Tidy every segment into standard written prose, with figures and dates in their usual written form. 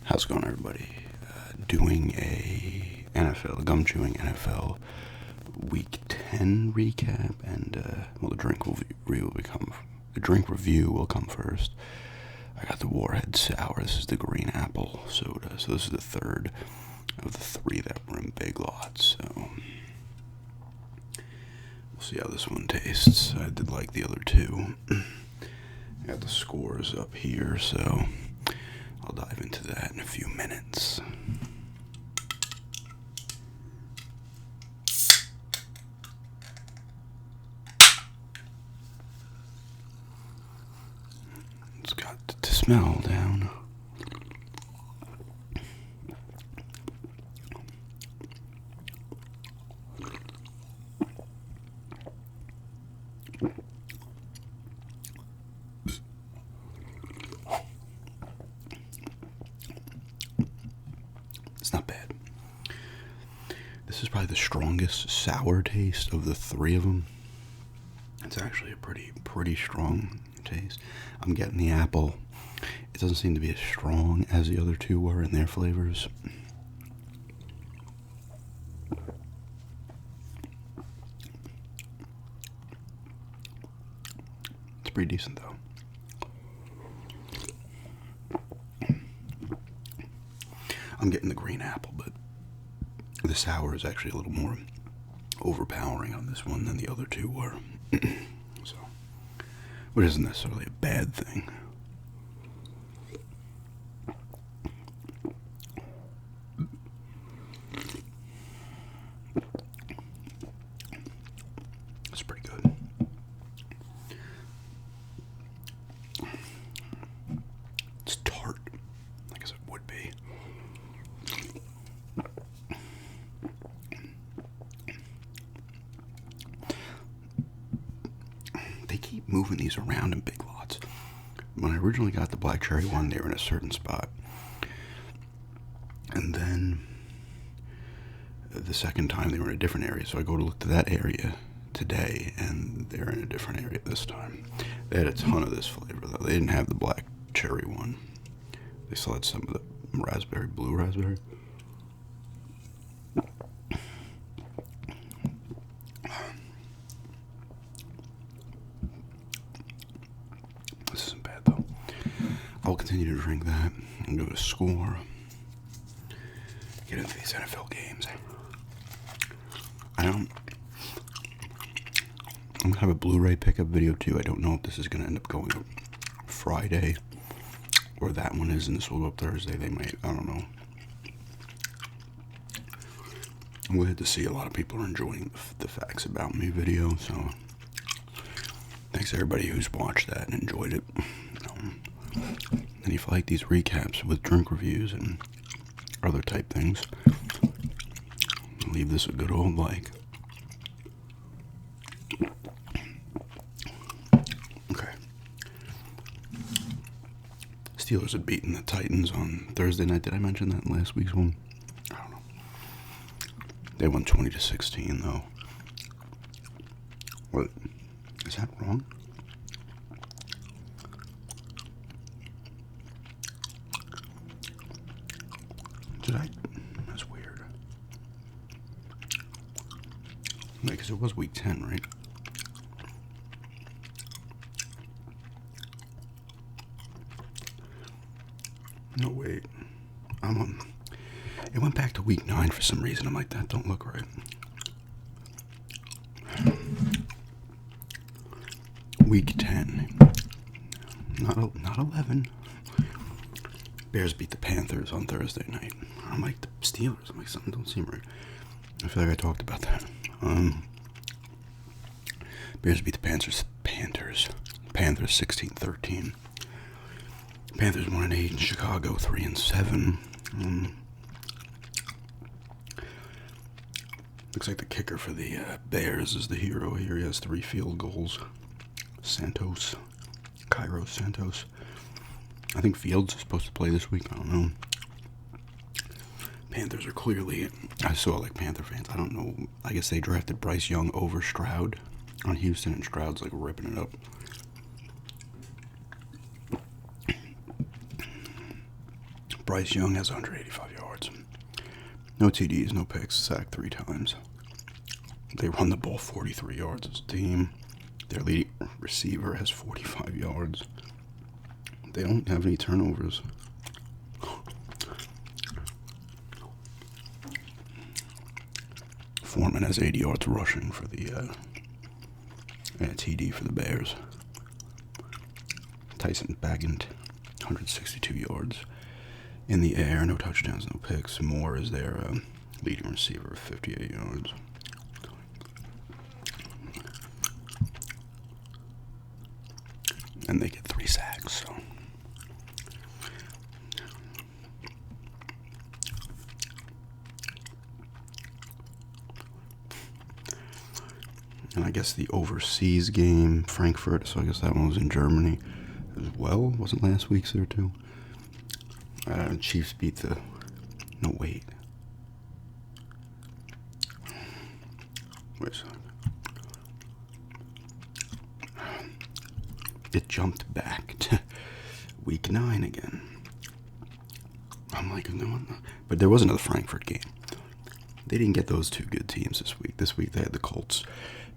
How's it going, everybody? Doing a gum chewing NFL Week 10 recap, and the drink review will come first. I got the Warhead Sour. This is the green apple soda. So this is the third of the three that were in Big Lots. So we'll see how this one tastes. I did like the other two. I got the scores up here, so I'll dive into that in a few minutes. It's got to smell down. It's not bad. This is probably the strongest sour taste of the three of them. It's actually a pretty strong taste. I'm getting the apple. It doesn't seem to be as strong as the other two were in their flavors. It's pretty decent though. I'm getting the green apple, but the sour is actually a little more overpowering on this one than the other two were. So, which isn't necessarily a bad thing. It's pretty good. It's tart, like I said, would be. They keep moving these around in Big Lots. When I originally got the black cherry one, they were in a certain spot. And then the second time they were in a different area. So I go to look to that area today, and they're in a different area this time. They had a ton of this flavor, though. They didn't have the black cherry one. They still had some of the blue raspberry. This isn't bad, though. I'll continue to drink that and go to score. Get into these NFL games. I'm gonna have a Blu-ray pickup video too. I don't know if this is gonna end up going up Friday or that one is, and this will go up Thursday. They might, I don't know. I'm glad to see a lot of people are enjoying the Facts About Me video, so thanks everybody who's watched that and enjoyed it. And if you like these recaps with drink reviews and other type things, leave this a good old like. Okay. Steelers had beaten the Titans on Thursday night. Did I mention that in last week's one? I don't know. They won 20-16 though. What? Is that wrong? That's weird. Because it was week 10, right? No, wait. It went back to week 9 for some reason. I'm like, that don't look right. Week 10. Not 11. Bears beat the Panthers on Thursday night. I'm like, the Steelers. I'm like, something don't seem right. I feel like I talked about that. Bears beat the Panthers 16-13. Panthers 1-8 in Chicago, 3-7. Looks like the kicker for the Bears is the hero here. He has 3 field goals. Kairos Santos. I think Fields is supposed to play this week. I don't know. Panthers are clearly, I saw like Panther fans, I don't know, I guess they drafted Bryce Young over Stroud on Houston, and Stroud's like ripping it up. Bryce Young has 185 yards. No TDs, no picks, sacked 3 times. They run the ball 43 yards as a team. Their leading receiver has 45 yards. They don't have any turnovers. Foreman has 80 yards rushing for the TD for the Bears. Tyson Bagent, 162 yards in the air, no touchdowns, no picks. Moore is their leading receiver, 58 yards. And they get 3 sacks, so. And I guess the overseas game, Frankfurt, so I guess that one was in Germany as well. Wasn't last week's there too? Chiefs beat the... No, wait. Wait a second. It jumped back to week 9 again. I'm like, no, but there was another Frankfurt game. They didn't get those 2 good teams this week. This week they had the Colts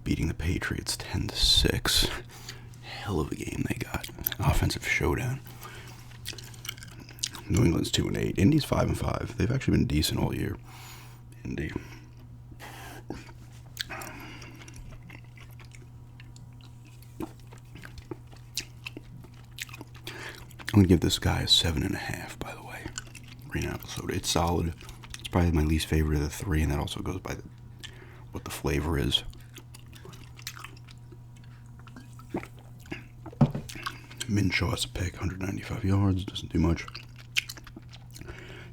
beating the Patriots 10-6. Hell of a game they got. Offensive showdown. New England's 2-8. Indy's 5-5. They've actually been decent all year. Indy. I'm going to give this guy a 7.5, by the way. Green apple soda. It's solid. It's probably my least favorite of the 3, and that also goes by what the flavor is. Minshew has a pick, 195 yards. Doesn't do much.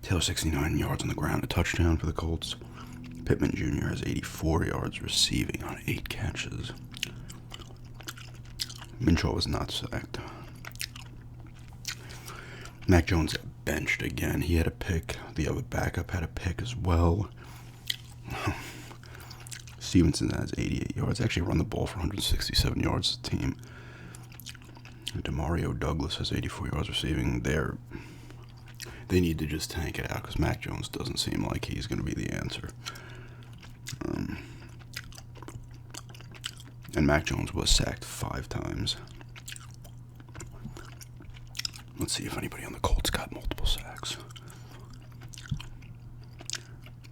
Taylor, 69 yards on the ground. A touchdown for the Colts. Pittman Jr. has 84 yards receiving on 8 catches. Minshew was not sacked. Mac Jones got benched again. He had a pick. The other backup had a pick as well. Stevenson has 88 yards. They actually run the ball for 167 yards as a team. Demario Douglas has 84 yards receiving. They need to just tank it out because Mac Jones doesn't seem like he's going to be the answer. And Mac Jones was sacked 5 times. Let's see if anybody on the Colts got multiple sacks.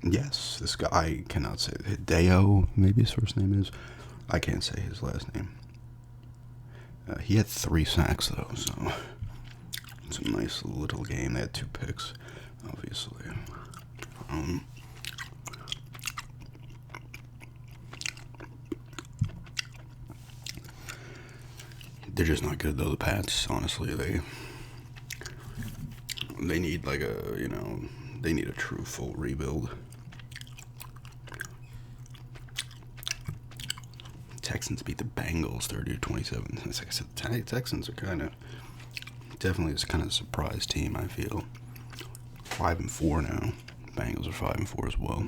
Yes, this guy, I cannot say. Hideo, maybe his first name is. I can't say his last name. He had 3 sacks, though, so it's a nice little game. They had 2 picks, obviously. They're just not good, though, the Pats. Honestly, they need, like, they need a true full rebuild. Texans beat the Bengals 30-27. Like I said, Texans are definitely just kind of a surprise team, I feel. 5-4 now. Bengals are 5-4 as well.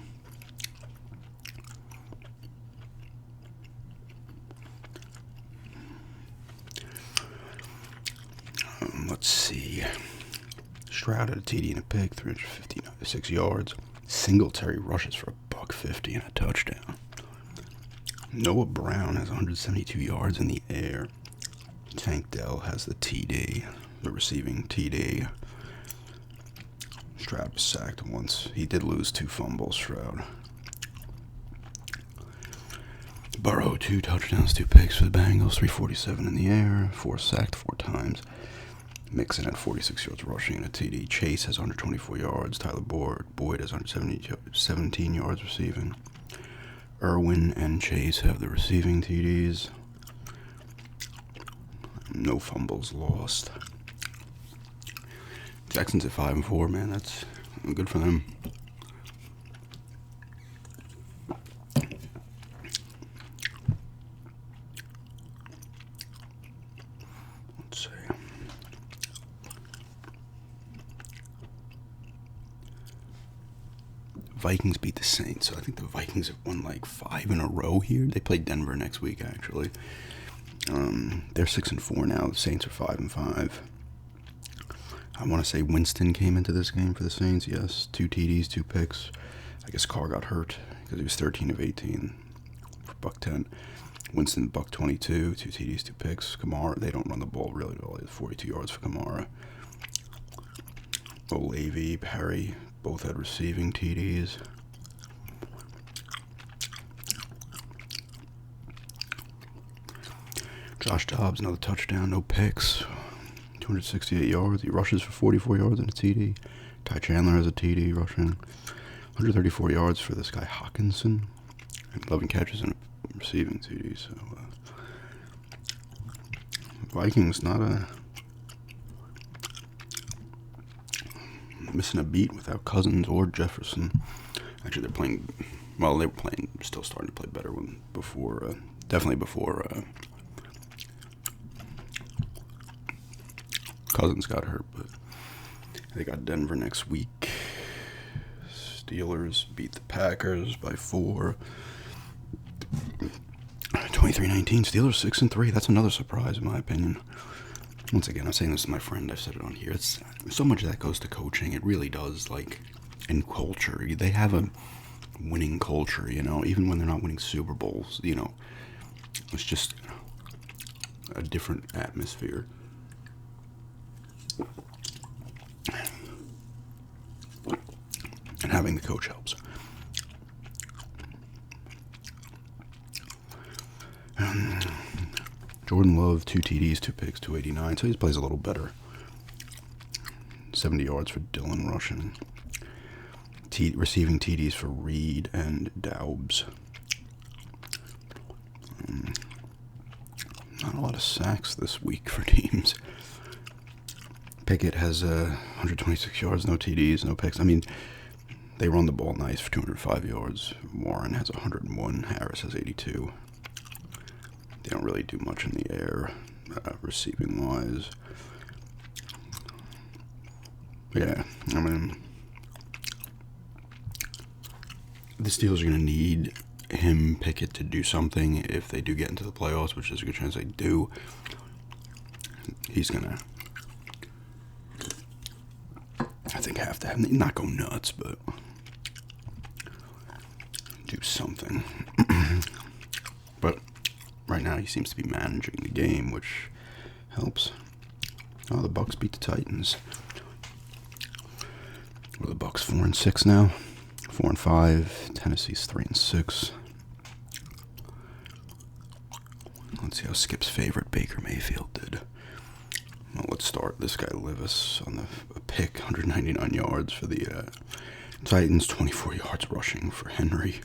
Let's see. Stroud had a TD and a pick, 356 yards. Singletary rushes for $150 and a touchdown. Noah Brown has 172 yards in the air. Tank Dell has the TD, the receiving TD. Stroud was sacked once. He did lose 2 fumbles, Stroud. Burrow, 2 touchdowns, 2 picks for the Bengals, 347 in the air, 4 sacked 4 times. Mixon had 46 yards rushing and a TD. Chase has 124 yards. Tyler Boyd has 117 yards receiving. Irwin and Chase have the receiving TDs. No fumbles lost. Texans at 5-4, man. That's good for them. Let's see. Vikings beat the Saints, so I think the Vikings have won like 5 in a row here. They play Denver next week, actually. They're 6-4 now. The Saints are 5-5. I want to say Winston came into this game for the Saints. Yes, 2 TDs, 2 picks. I guess Carr got hurt because he was 13 of 18 for buck 10. Winston, buck 22, 2 TDs, 2 picks. Kamara, they don't run the ball really well. He has 42 yards for Kamara. Olave, Perry, both had receiving TDs. Josh Dobbs, another touchdown, no picks. 268 yards. He rushes for 44 yards and a TD. Ty Chandler has a TD rushing. 134 yards for this guy Hawkinson. And 11 catches and a receiving TD. So, Vikings missing a beat without Cousins or Jefferson. Actually, they're playing. Well, they were playing. Still starting to play better definitely before Cousins got hurt, but they got Denver next week. Steelers beat the Packers by 4. 23-19. Steelers 6-3. That's another surprise in my opinion. Once again, I'm saying this to my friend. I've said it on here. It's so much of that goes to coaching. It really does. Like, in culture, they have a winning culture. Even when they're not winning Super Bowls. It's just a different atmosphere. And having the coach helps. Jordan Love, 2 TDs, 2 picks, 289. So he plays a little better. 70 yards for Dylan rushing. Receiving TDs for Reed and Daubs. Not a lot of sacks this week for teams. Pickett has 126 yards, no TDs, no picks. I mean, they run the ball nice for 205 yards. Warren has 101. Harris has 82. They don't really do much in the air, receiving-wise. Yeah, I mean, the Steelers are going to need Pickett, to do something if they do get into the playoffs, which is a good chance they do. He's going to, I think, have to not go nuts, but do something. But right now he seems to be managing the game, which helps. Oh, the Bucs beat the Titans. Well, the Bucs 4-6 now. 4-5. Tennessee's 3-6. Let's see how Skip's favorite Baker Mayfield did. Well, let's start. This guy Levis on the pick, 199 yards for the Titans, 24 yards rushing for Henry.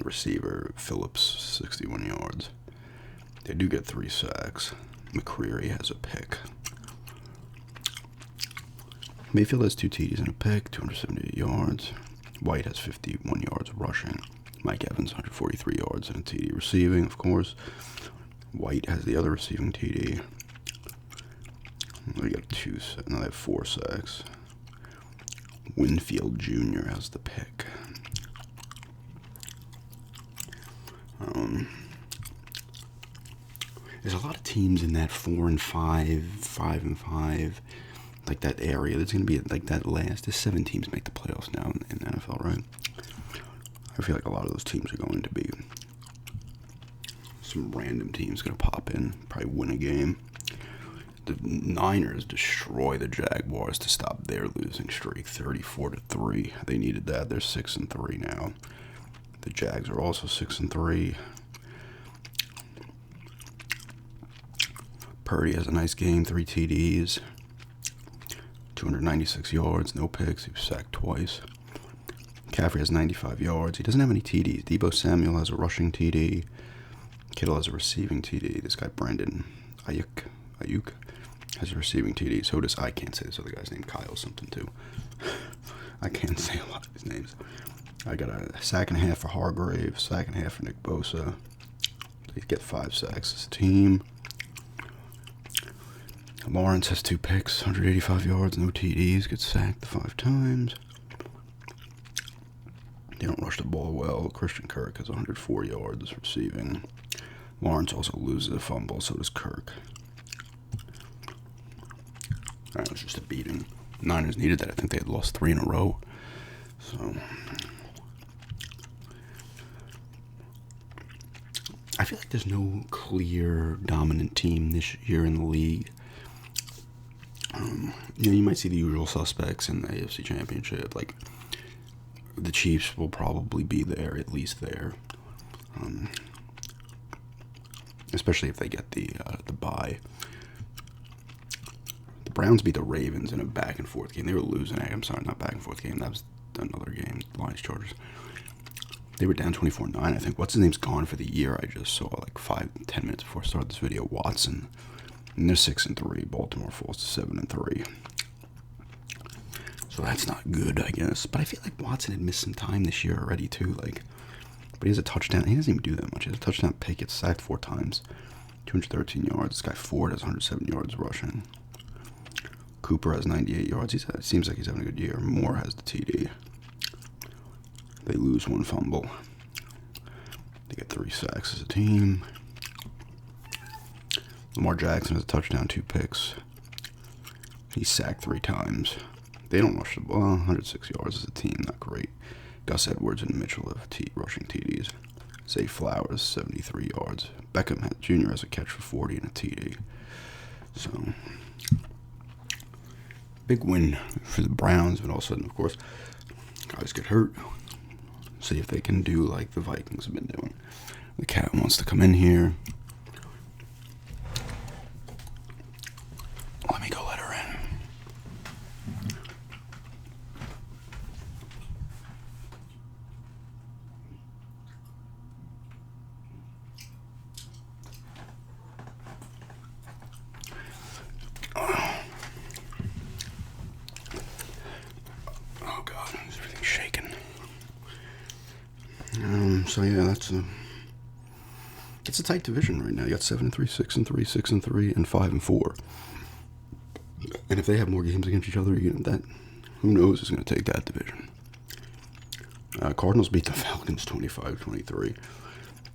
Receiver Phillips, 61 yards. They do get 3 sacks. McCreary has a pick. Mayfield has 2 TDs and a pick, 278 yards. White has 51 yards rushing. Mike Evans, 143 yards and a TD receiving, of course. White has the other receiving TD. They got 2. No, they have 4 sacks. Winfield Jr. has the pick. There's a lot of teams in that 4-5, 5-5, like that area. There's going to be like that last. There's 7 teams make the playoffs now in the NFL, right? I feel like a lot of those teams are going to be some random teams going to pop in, probably win a game. The Niners destroy the Jaguars to stop their losing streak, 34-3. They needed that. They're 6-3 now. The Jags are also 6-3. Purdy has a nice game, 3 TDs, 296 yards, no picks. He was sacked twice. McCaffrey has 95 yards. He doesn't have any TDs. Deebo Samuel has a rushing TD. Kittle has a receiving TD. This guy Brandon Ayuk has a receiving TD. So does, I can't say this other guy's name, Kyle something too. I can't say a lot of these names. I got a sack and a half for Hargrave, sack and a half for Nick Bosa. They get 5 sacks as a team. Lawrence has 2 picks, 185 yards, no TDs, gets sacked 5 times. They don't rush the ball well. Christian Kirk has 104 yards receiving. Lawrence also loses a fumble, so does Kirk. It was just a beating. Niners needed that. I think they had lost 3 in a row. So I feel like there's no clear dominant team this year in the league. You might see the usual suspects in the AFC Championship. Like, the Chiefs will probably be there, at least there. Especially if they get the bye. The Browns beat the Ravens in a back-and-forth game. They were losing. I'm sorry, not back-and-forth game. That was another game, Lions-Chargers. They were down 24-9, I think. What's his name's gone for the year? I just saw like 5-10 minutes before I started this video. Watson. And they're 6-3. Baltimore falls to 7-3. So that's not good, I guess. But I feel like Watson had missed some time this year already, too. Like, but he has a touchdown. He doesn't even do that much. He has a touchdown pick. Gets sacked 4 times. 213 yards. This guy Ford has 107 yards rushing. Cooper has 98 yards. It seems like he's having a good year. Moore has the TD. They lose 1 fumble. They get 3 sacks as a team. Lamar Jackson has a touchdown, 2 picks. He's sacked 3 times. They don't rush the ball. 106 yards as a team, not great. Gus Edwards and Mitchell have rushing TDs. Zay Flowers, 73 yards. Beckham Jr. has a catch for 40 and a TD. So, big win for the Browns, but all of a sudden, of course, guys get hurt. See if they can do like the Vikings have been doing. The cat wants to come in here. Let me go let her in. Oh God, everything's shaking. So yeah, it's a tight division right now. You got 7-3, 6-3, 6-3, and 5-4. And if they have more games against each other, who knows who's going to take that division. Cardinals beat the Falcons 25-23.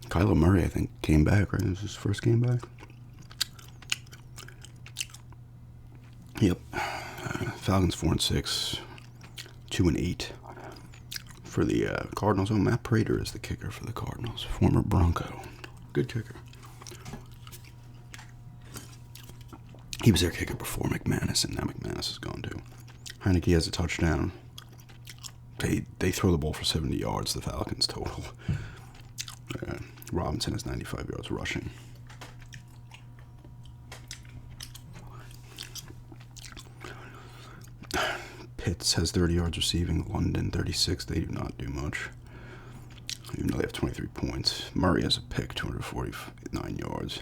Kyler Murray, I think, came back, right? It was his first game back. Yep. Falcons 4-6, 2-8 for the Cardinals. Oh, Matt Prater is the kicker for the Cardinals, former Bronco. Good kicker. He was their kicker before McManus, and now McManus is gone too. Heineke has a touchdown. They throw the ball for 70 yards, the Falcons total. Robinson has 95 yards rushing. Pitts has 30 yards receiving. London 36. They do not do much, even though they have 23 points. Murray has a pick, 249 yards.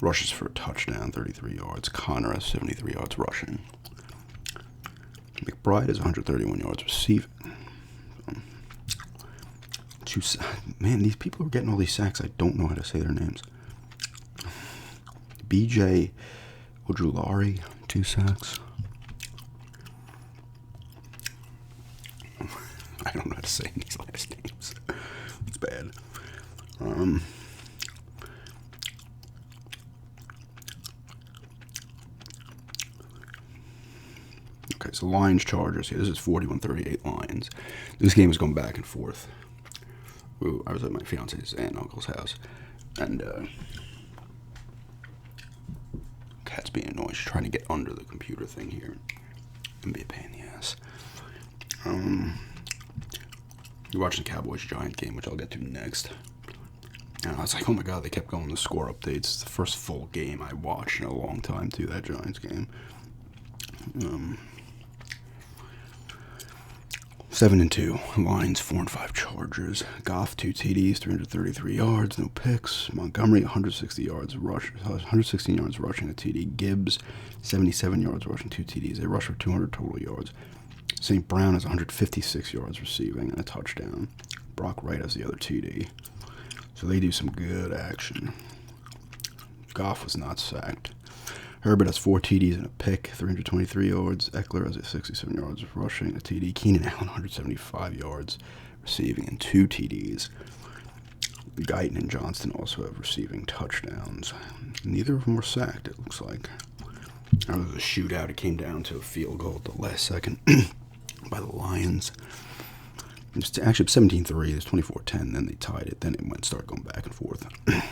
Rushes for a touchdown, 33 yards. Connor has 73 yards rushing. McBride has 131 yards receiving. Man, these people are getting all these sacks. I don't know how to say their names. BJ Ojulari, 2 sacks. I don't know how to say these last names. It's bad. Okay, so Lions Chargers here. This is 41-38 Lions. This game is going back and forth. Ooh, I was at my fiance's aunt and uncle's house, and cat's being annoying. She's trying to get under the computer thing here and be a pain in the ass. You're watching the Cowboys-Giant game, which I'll get to next. And I was like, oh my God, they kept going to score updates. It's the first full game I watched in a long time, too, that Giants game. 7-2, Lions 4-5 Chargers. Goff 2 TDs, 333 yards, no picks. Montgomery 116 yards rushing a TD. Gibbs 77 yards rushing, 2 TDs. They rush for 200 total yards. St. Brown has 156 yards receiving and a touchdown. Brock Wright has the other TD. So they do some good action. Goff was not sacked. Herbert has 4 TDs and a pick, 323 yards. Eckler has 67 yards rushing, a TD. Keenan Allen, 175 yards receiving and 2 TDs. Guyton and Johnston also have receiving touchdowns. Neither of them were sacked, it looks like. It was a shootout. It came down to a field goal at the last second by the Lions. It was actually 17-3. It was 24-10. Then they tied it. Then it started going back and forth. The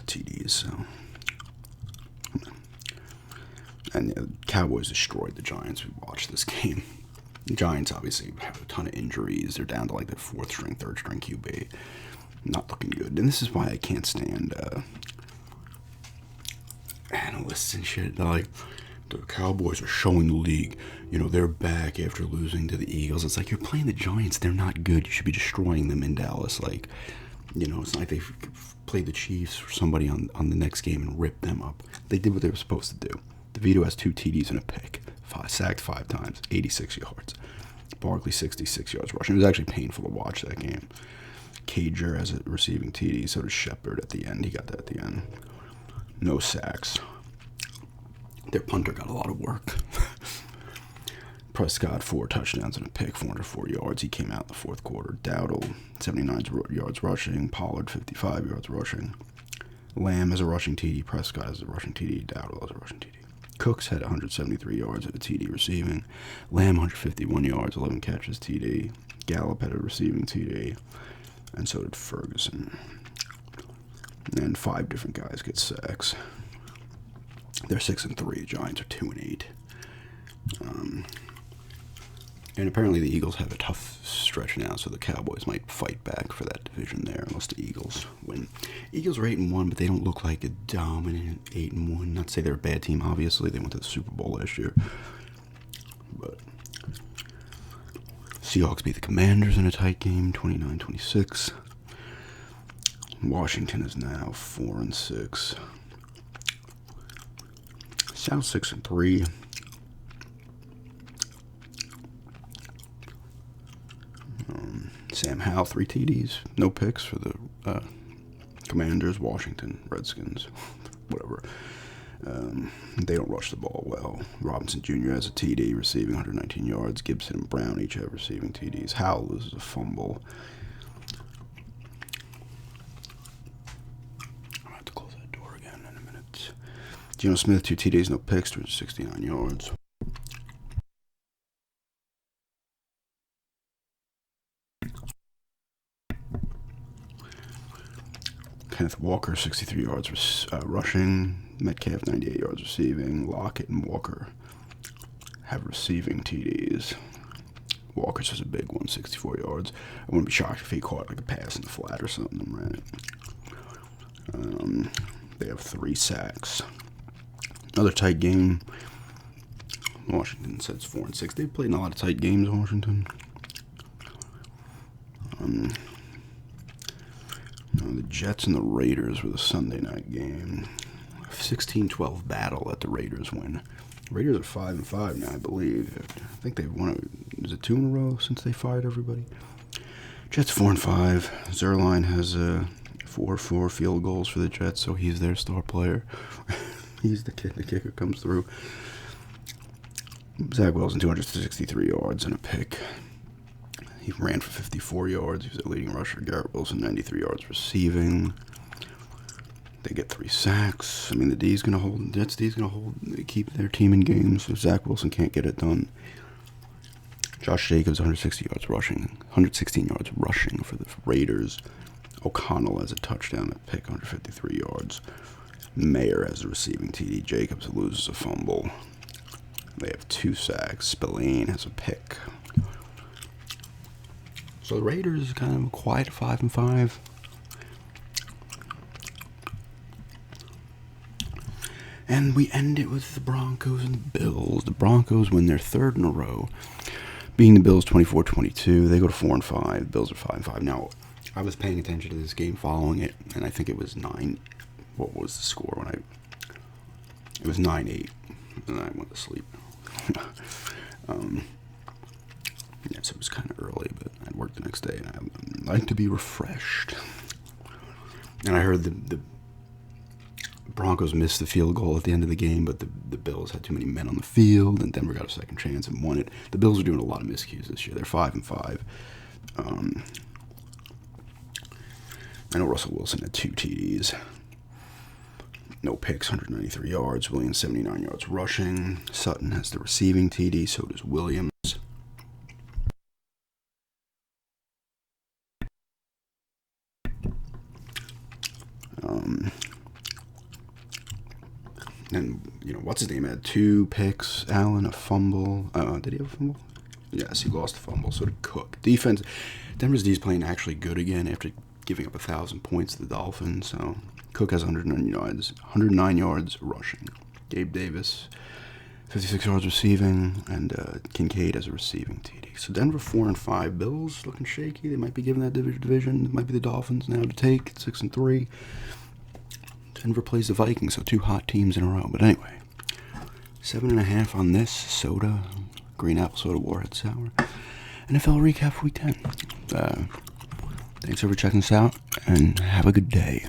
TDs. So. And the Cowboys destroyed the Giants. We watched this game. The Giants obviously have a ton of injuries. They're down to like their fourth string, third string QB. Not looking good. And this is why I can't stand analysts and shit. Like, the Cowboys are showing the league, they're back after losing to the Eagles. It's like, you're playing the Giants. They're not good. You should be destroying them in Dallas. Like, it's not like they played the Chiefs or somebody on the next game and ripped them up. They did what they were supposed to do. DeVito has 2 TDs and a pick. Sacked 5 times, 86 yards. Barkley, 66 yards rushing. It was actually painful to watch that game. Cager has a receiving TD, so does Shepard at the end. He got that at the end. No sacks. Their punter got a lot of work. Prescott, 4 touchdowns and a pick, 404 yards. He came out in the fourth quarter. Dowdle, 79 yards rushing. Pollard, 55 yards rushing. Lamb has a rushing TD. Prescott has a rushing TD. Dowdle has a rushing TD. Cooks had 173 yards and a TD receiving. Lamb, 151 yards, 11 catches, TD. Gallup had a receiving TD. And so did Ferguson. And 5 different guys get sacks. They're 6-3. Giants are 2-8. And apparently the Eagles have a tough stretch now, so the Cowboys might fight back for that division there, unless the Eagles win. Eagles are 8-1, but they don't look like a dominant 8-1. Not to say they're a bad team, obviously. They went to the Super Bowl last year. But Seahawks beat the Commanders in a tight game, 29-26. Washington is now 4-6. South 6-3. Sam Howell, 3 TDs, no picks for the Commanders. Washington Redskins, whatever. They don't rush the ball well. Robinson Jr. has a TD, receiving 119 yards. Gibson and Brown each have receiving TDs. Howell loses a fumble. I'm going to have to close that door again in a minute. Geno Smith, 2 TDs, no picks, 269 yards. Kenneth Walker, 63 yards rushing. Metcalf, 98 yards receiving. Lockett and Walker have receiving TDs. Walker's just a big one, 64 yards. I wouldn't be shocked if he caught like a pass in the flat or something, right? They have 3 sacks. Another tight game. Washington sets 4-6. They've played in a lot of tight games, Washington. The Jets and the Raiders were the Sunday night game. 16-12 battle that the Raiders win. The Raiders are 5-5 now, I believe. I think they've won. Is it 2 in a row since they fired everybody? Jets 4-5. Zerline has 4 field goals for the Jets, so he's their star player. He's the kid. The kicker comes through. Zach Wilson, 263 yards and a pick. He ran for 54 yards. He was their leading rusher. Garrett Wilson, 93 yards receiving. They get 3 sacks. I mean, the Jets D's going to hold, keep their team in games if Zach Wilson can't get it done. Josh Jacobs, 160 yards rushing, 116 yards rushing for the Raiders. O'Connell has a touchdown, a pick, 153 yards. Mayer has a receiving TD. Jacobs loses a fumble. They have 2 sacks. Spillane has a pick. So the Raiders kind of a quiet 5-5. And we end it with the Broncos and the Bills. The Broncos win their 3rd in a row, beating the Bills 24-22. They go to 4-5. The Bills are 5-5. Now, I was paying attention to this game, following it, and I think it was 9. What was the score it was 9-8, and I went to sleep. Yeah, so it was kind of early, but I'd work the next day, and I like to be refreshed. And I heard the Broncos missed the field goal at the end of the game, but the Bills had too many men on the field, and Denver got a second chance and won it. The Bills are doing a lot of miscues this year. They're 5-5. I know Russell Wilson had 2 TDs. No picks, 193 yards. Williams, 79 yards rushing. Sutton has the receiving TD, so does Williams. And, what's his name had 2 picks. Allen, a fumble. Did he have a fumble? Yes, he lost a fumble. So did Cook. Defense, Denver's D is playing actually good again after giving up 1,000 points to the Dolphins. So Cook has 109 yards rushing. Gabe Davis, 56 yards receiving, and Kincaid has a receiving TD. So Denver 4-5. Bills looking shaky. They might be giving that division. It might be the Dolphins now to take 6-3. Denver plays the Vikings, so 2 hot teams in a row. But anyway, 7.5 on this soda, green apple soda, Warhead Sour. NFL recap for Week 10. Thanks for checking us out, and have a good day.